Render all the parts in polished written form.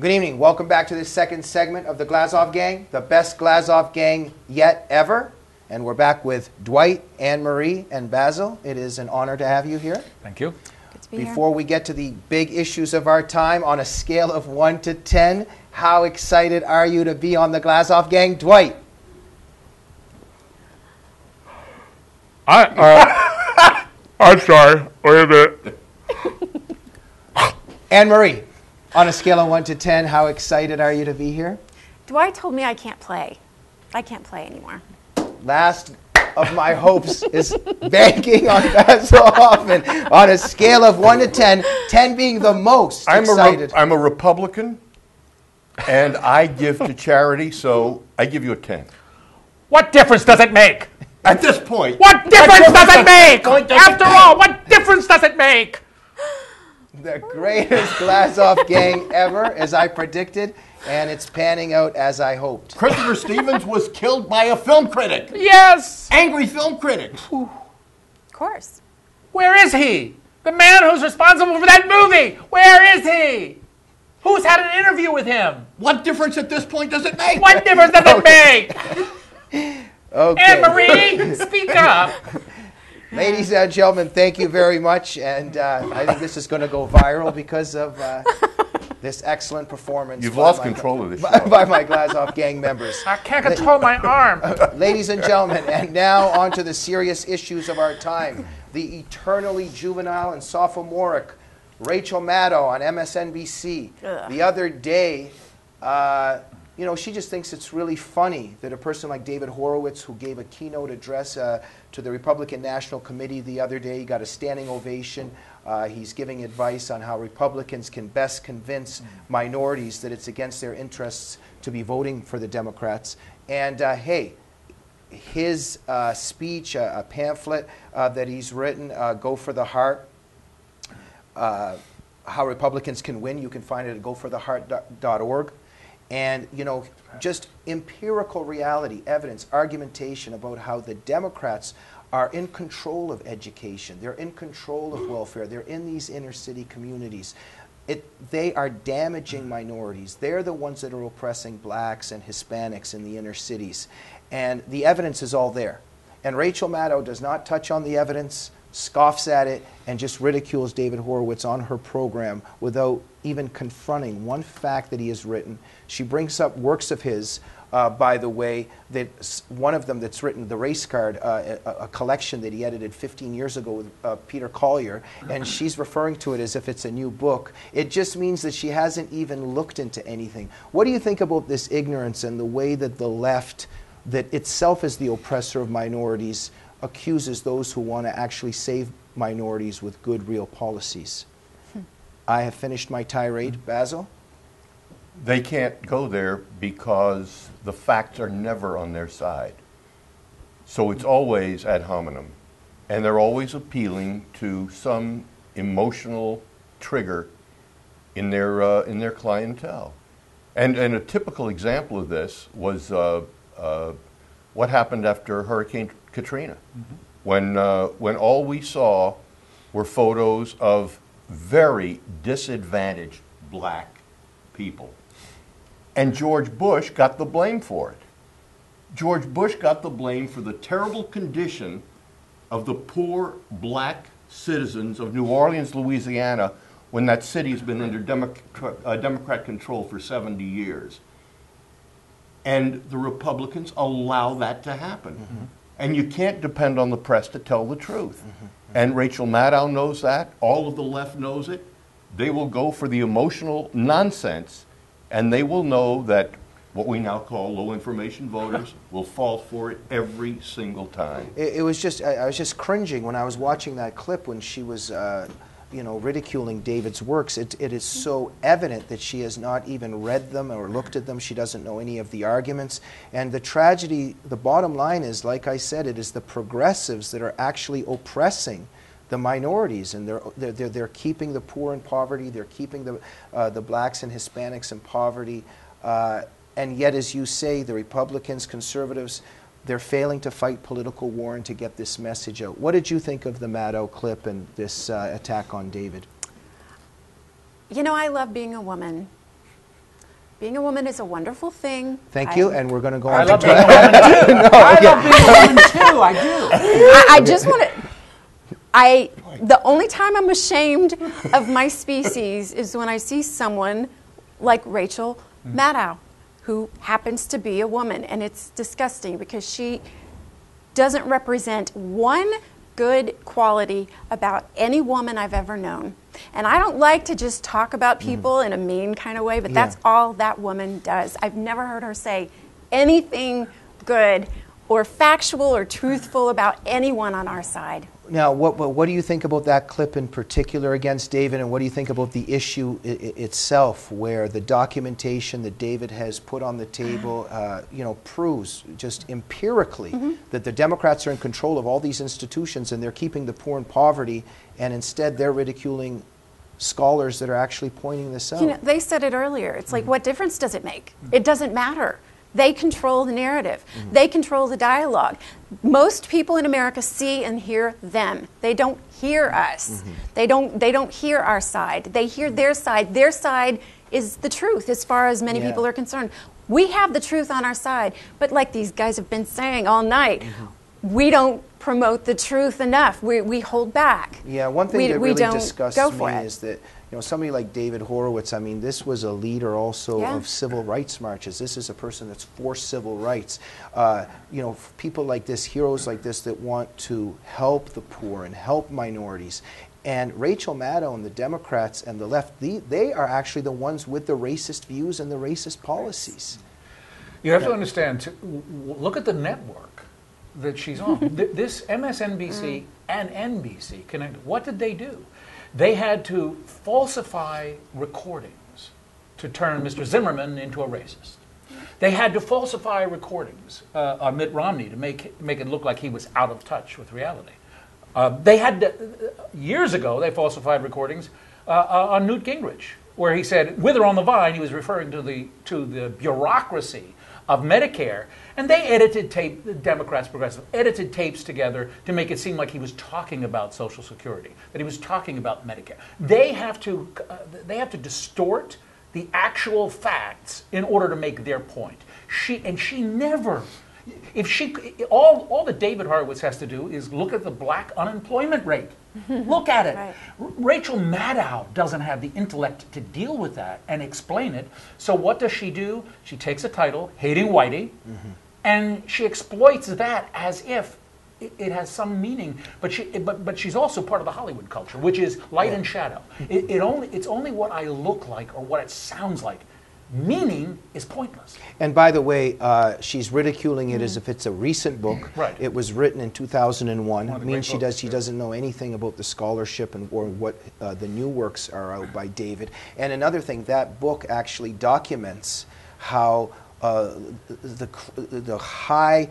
Good evening. Welcome back to this second segment of the Glazov Gang, the best Glazov gang yet ever. And we're back with Dwight, Anne-Marie, and Basil. It is an honor to have you here. Thank you. Good to be Before we get to the big issues of our time, on a scale of 1 to 10, how excited are you to be on the Glazov Gang? Dwight? I'm sorry. Wait a minute. Anne-Marie, on a scale of 1 to 10, how excited are you to be here? Dwight told me I can't play. I can't play anymore. Last of my hopes is banking on Basil Hoffman. On a scale of 1 to 10, 10 being the most excited. I'm a Republican, and I give to charity, so I give you a 10. What difference does it make? At this point. What difference does it make? After all, what difference does it make? The greatest Glazov gang ever, as I predicted, and it's panning out as I hoped. Christopher Stevens was killed by a film critic. Yes. Angry film critic. Of course. Where is he? The man who's responsible for that movie. Where is he? Who's had an interview with him? What difference at this point does it make? What difference does it make? Okay. Anne-Marie, speak up. Ladies and gentlemen, thank you very much, and I think this is going to go viral because of this excellent performance. You've lost control of this show. By my Glazov gang members. I can't control my arm. Ladies and gentlemen, and now on to the serious issues of our time. The eternally juvenile and sophomoric Rachel Maddow on MSNBC. Ugh. The other day, she just thinks it's really funny that a person like David Horowitz, who gave a keynote address to the Republican National Committee the other day, got a standing ovation. He's giving advice on how Republicans can best convince minorities that it's against their interests to be voting for the Democrats. And his speech, a pamphlet that he's written, Go for the Heart, how Republicans can win, you can find it at gofortheheart.org. And, just empirical reality, evidence, argumentation about how the Democrats are in control of education. They're in control of welfare. They're in these inner city communities. They are damaging minorities. They're the ones that are oppressing blacks and Hispanics in the inner cities. And the evidence is all there. And Rachel Maddow does not touch on the evidence, scoffs at it, and just ridicules David Horowitz on her program without even confronting one fact that he has written. She brings up works of his, by the way, that one of them that's written, The Race Card, a collection that he edited 15 years ago with Peter Collier, and she's referring to it as if it's a new book. It just means that she hasn't even looked into anything. What do you think about this ignorance and the way that the left, that itself is the oppressor of minorities, accuses those who want to actually save minorities with good, real policies? I have finished my tirade. Basil? They can't go there because the facts are never on their side. So it's always ad hominem. And they're always appealing to some emotional trigger in their clientele. And a typical example of this was what happened after Hurricane Katrina, when all we saw were photos of very disadvantaged black people. And George Bush got the blame for it. George Bush got the blame for the terrible condition of the poor black citizens of New Orleans, Louisiana, when that city has been under Democrat control for 70 years. And the Republicans allow that to happen. And you can't depend on the press to tell the truth. And Rachel Maddow knows that. All of the left knows it. They will go for the emotional nonsense, and they will know that what we now call low information voters will fall for it every single time. I was just cringing when I was watching that clip when she was ridiculing David's works. It is so evident that she has not even read them or looked at them. She doesn't know any of the arguments. And the tragedy, the bottom line is, like I said, it is the progressives that are actually oppressing the minorities, and they're keeping the poor in poverty. They're keeping the blacks and Hispanics in poverty. And yet, as you say, the Republicans, conservatives, they're failing to fight political war and to get this message out. What did you think of the Maddow clip and this attack on David? I love being a woman. being a woman is a wonderful thing. Thank you, and we're going to go I on love to being a woman too. I love being a woman too. I do. I just want to. The only time I'm ashamed of my species is when I see someone like Rachel Maddow, who happens to be a woman, and it's disgusting because she doesn't represent one good quality about any woman I've ever known. And I don't like to just talk about people in a mean kind of way, but that's all that woman does. I've never heard her say anything good or factual or truthful about anyone on our side. Now, what do you think about that clip in particular against David, and what do you think about the issue itself, where the documentation that David has put on the table, proves just empirically that the Democrats are in control of all these institutions and they're keeping the poor in poverty, and instead they're ridiculing scholars that are actually pointing this out? You know, they said it earlier. It's like, what difference does it make? It doesn't matter. They control the narrative. They control the dialogue. Most people in America see and hear them. They don't hear us. They don't hear our side. They hear their side. Their side is the truth as far as many people are concerned. We have the truth on our side, but like these guys have been saying all night, we don't promote the truth enough. We hold back. Yeah, one thing that we really don't disgusts go me for it. is that somebody like David Horowitz, I mean, this was a leader also of civil rights marches. This is a person that's for civil rights. People like this, heroes like this that want to help the poor and help minorities. And Rachel Maddow and the Democrats and the left, they are actually the ones with the racist views and the racist policies. You have to understand, look at the network that she's on. This MSNBC and NBC connected. What did they do? They had to falsify recordings to turn Mr. Zimmerman into a racist. They had to falsify recordings on Mitt Romney to make it look like he was out of touch with reality. Years ago, they falsified recordings on Newt Gingrich, where he said, "Wither on the vine," he was referring to the bureaucracy of Medicare, and they edited the Democrats, progressive, edited tapes together to make it seem like he was talking about Social Security, that he was talking about Medicare. They have to distort the actual facts in order to make their point. She never. All that David Horowitz has to do is look at the black unemployment rate. Look at it. Right. Rachel Maddow doesn't have the intellect to deal with that and explain it. So what does she do? She takes a title, Hating Whitey, and she exploits that as if it has some meaning. But she's also part of the Hollywood culture, which is light and shadow. It's only what I look like or what it sounds like. Meaning is pointless. And by the way, she's ridiculing it as if it's a recent book. Right. It was written in 2001. One of It the means great she books, doesn't know anything about the scholarship or what the new works are out by David. And another thing, that book actually documents how the high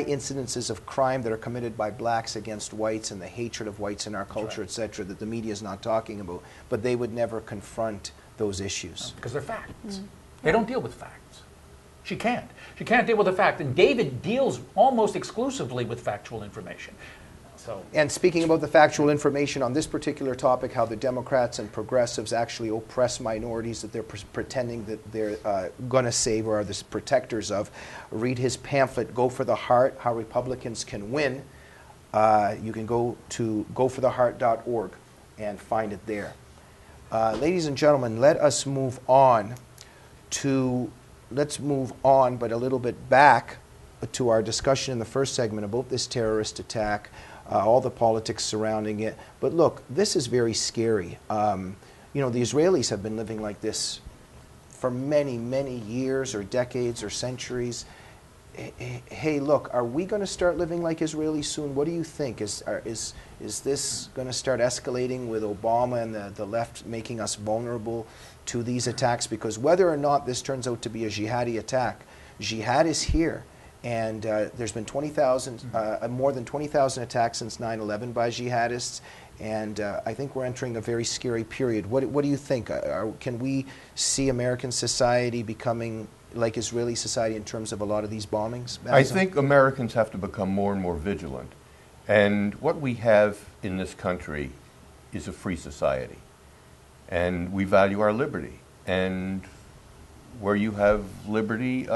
incidences of crime that are committed by blacks against whites and the hatred of whites in our culture, etc., that the media is not talking about. But they would never confront those issues. Because they're facts. They don't deal with facts. She can't. She can't deal with the fact. And David deals almost exclusively with factual information. And speaking about the factual information on this particular topic, how the Democrats and progressives actually oppress minorities that they're pretending that they're going to save or are the protectors of, read his pamphlet, Go for the Heart, How Republicans Can Win. You can go to gofortheheart.org and find it there. Ladies and gentlemen, let's move on, but a little bit back to our discussion in the first segment about this terrorist attack, all the politics surrounding it. But look, this is very scary. The Israelis have been living like this for many, many years or decades or centuries. Hey, look, are we going to start living like Israelis soon? What do you think? Is this going to start escalating with Obama and the left making us vulnerable to these attacks? Because whether or not this turns out to be a jihadi attack, jihad is here. And there's been more than 20,000 attacks since 9/11 by jihadists. And I think we're entering a very scary period. What do you think? Can we see American society becoming like Israeli society in terms of a lot of these bombings? Basil? I think Americans have to become more and more vigilant. And what we have in this country is a free society. And we value our liberty. And where you have liberty,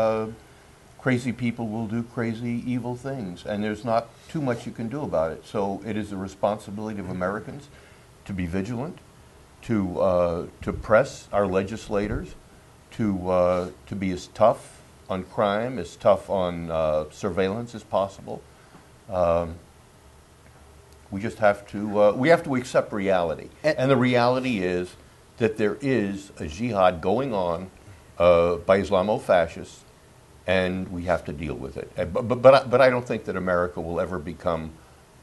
crazy people will do crazy, evil things, and there's not too much you can do about it. So it is the responsibility of Americans to be vigilant, to press our legislators, to be as tough on crime, as tough on surveillance as possible. We just have to accept reality, and the reality is that there is a jihad going on by Islamo-fascists, and we have to deal with it. But I don't think that America will ever become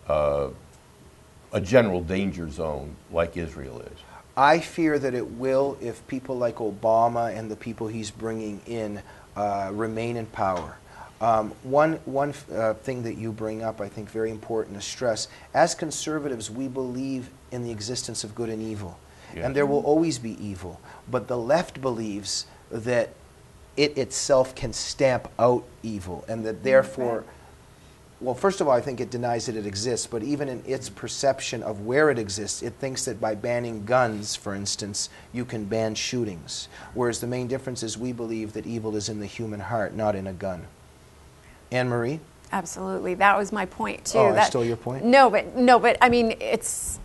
a general danger zone like Israel is. I fear that it will if people like Obama and the people he's bringing in remain in power. One thing that you bring up, I think, very important to stress. As conservatives, we believe in the existence of good and evil. Yeah. And there will always be evil. But the left believes that it itself can stamp out evil, and that therefore, well, first of all, I think it denies that it exists, but even in its perception of where it exists, it thinks that by banning guns, for instance, you can ban shootings. Whereas the main difference is we believe that evil is in the human heart, not in a gun. Anne-Marie? Absolutely. That was my point, too. Oh, I stole your point? No, but I mean, it's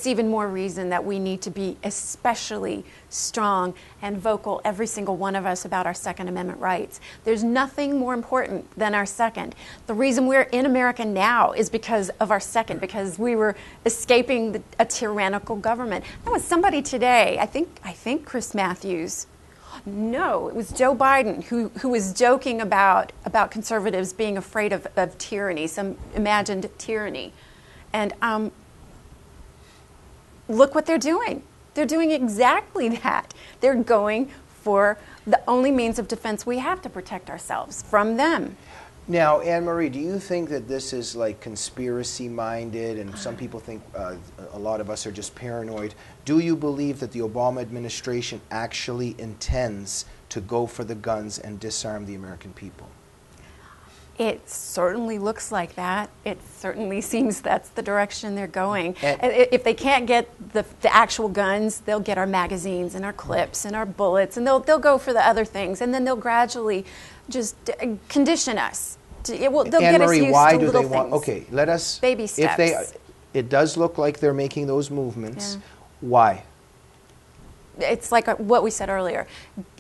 even more reason that we need to be especially strong and vocal, every single one of us, about our Second Amendment rights. There's nothing more important than our second. The reason we're in America now is because of our second, because we were escaping a tyrannical government. There was somebody today, I think Chris Matthews. No, it was Joe Biden who was joking about conservatives being afraid of tyranny, some imagined tyranny. And look what they're doing. They're doing exactly that. They're going for the only means of defense we have to protect ourselves from them. Now, Anne-Marie, do you think that this is like conspiracy-minded, and some people think a lot of us are just paranoid? Do you believe that the Obama administration actually intends to go for the guns and disarm the American people? It certainly looks like that. It certainly seems that's the direction they're going. And if they can't get the actual guns, they'll get our magazines and our clips and our bullets, and they'll go for the other things, and then they'll gradually just condition us. They'll get us used why to do little they want? things. Okay, let us. Baby steps. It does look like they're making those movements. Yeah. Why? It's like what we said earlier.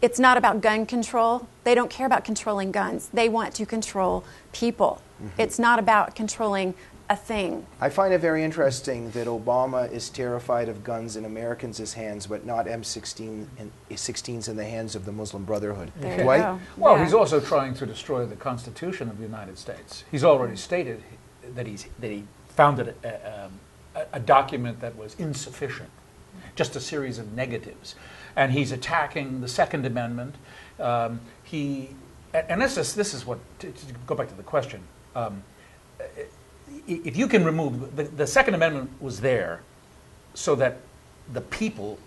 It's not about gun control. They don't care about controlling guns. They want to control people. Mm-hmm. It's not about controlling a thing. I find it very interesting that Obama is terrified of guns in Americans' hands, but not M16s in the hands of the Muslim Brotherhood. There Dwight? you go. Well, Yeah. he's also trying to destroy the Constitution of the United States. He's already stated that he founded a document that was insufficient, just a series of negatives, and he's attacking the Second Amendment. And this is what, to go back to the question. If you can remove the Second Amendment was there so that the people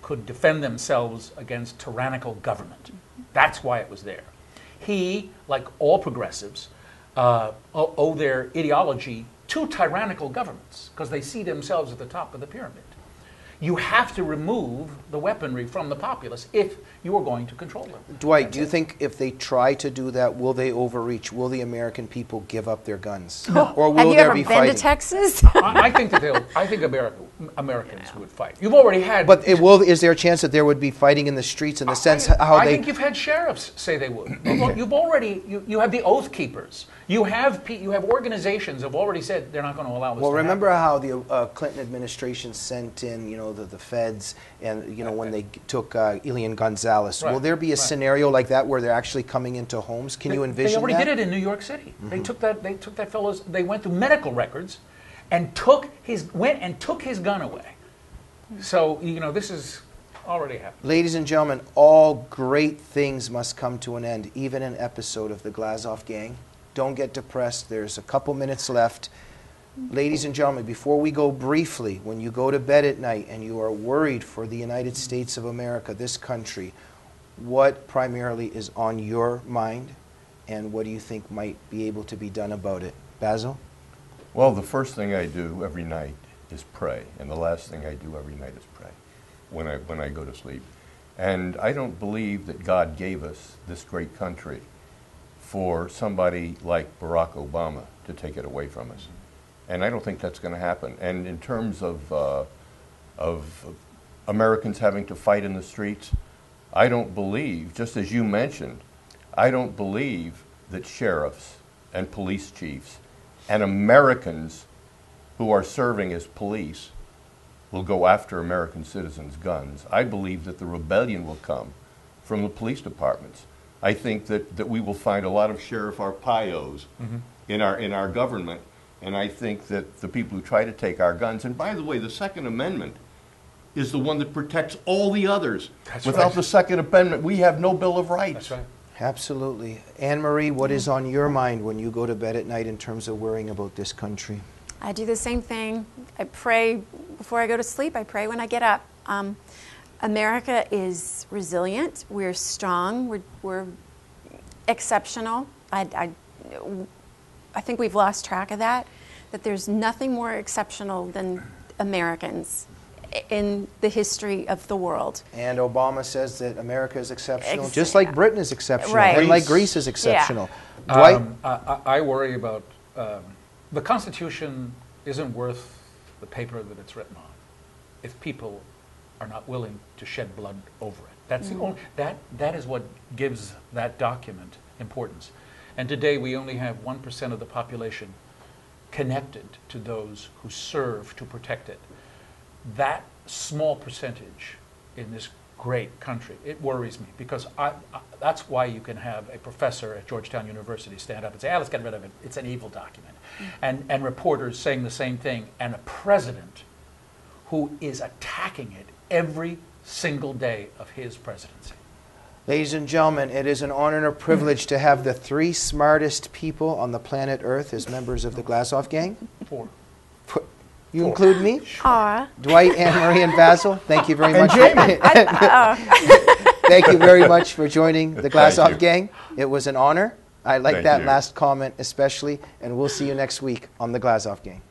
could defend themselves against tyrannical government. That's why it was there. He, like all progressives, owe their ideology to tyrannical governments because they see themselves at the top of the pyramid. You have to remove the weaponry from the populace if you are going to control them. Dwight, do you think if they try to do that, will they overreach? Will the American people give up their guns? Or will Have you there ever be been fighting? to Texas? I think Americans would fight. You've already had. But is there a chance that there would be fighting in the streets in the sense how I they... think you've had sheriffs say they would. You have the Oath Keepers. You have organizations have already said they're not going to allow this. Well, to remember happen. how the Clinton administration sent in, the feds, and when they took Elian Gonzalez. Right, Will there be a scenario like that where they're actually coming into homes? Can you envision They already that? did it in New York City. Mm-hmm. They took that fellow's. They went through medical records, and took his gun away. So this is already happening. Ladies and gentlemen, all great things must come to an end, even an episode of the Glazov Gang. Don't get depressed. There's a couple minutes left. Ladies and gentlemen, before we go briefly, when you go to bed at night and you are worried for the United States of America, this country, what primarily is on your mind, and what do you think might be able to be done about it? Basil? Well, the first thing I do every night is pray, and the last thing I do every night is pray when I go to sleep. And I don't believe that God gave us this great country for somebody like Barack Obama to take it away from us. And I don't think that's going to happen. And in terms of Americans having to fight in the streets, I don't believe, just as you mentioned, I don't believe that sheriffs and police chiefs and Americans who are serving as police will go after American citizens' guns. I believe that the rebellion will come from the police departments. I think that we will find a lot of Sheriff Arpaio's in our government, and I think that the people who try to take our guns, and by the way, the Second Amendment is the one that protects all the others. That's Without right. the Second Amendment, we have no Bill of Rights. That's right. Absolutely. Anne-Marie, what is on your mind when you go to bed at night in terms of worrying about this country? I do the same thing. I pray before I go to sleep. I pray when I get up. America is resilient. We're strong. We're exceptional. I think we've lost track of that, that there's nothing more exceptional than Americans in the history of the world. And Obama says that America is exceptional, just like Britain is exceptional, Right. and like Greece is exceptional. Yeah. Dwight? I worry about the Constitution isn't worth the paper that it's written on if people are not willing to shed blood over it. That's the only, that is what gives that document importance. And today we only have 1% of the population connected to those who serve to protect it. That small percentage in this great country, it worries me, because that's why you can have a professor at Georgetown University stand up and say, let's get rid of it, it's an evil document. And reporters saying the same thing, and a president who is attacking it every single day of his presidency. Ladies and gentlemen, it is an honor and a privilege to have the three smartest people on the planet Earth as members of the Glazov gang. Four. You include me? Aw. Dwight, Anne-Marie, and Basil, thank you very much. Jamie. Thank you very much for joining the Thank Glazov you. gang. It was an honor. I like Thank that you. last comment especially, and we'll see you next week on the Glazov gang.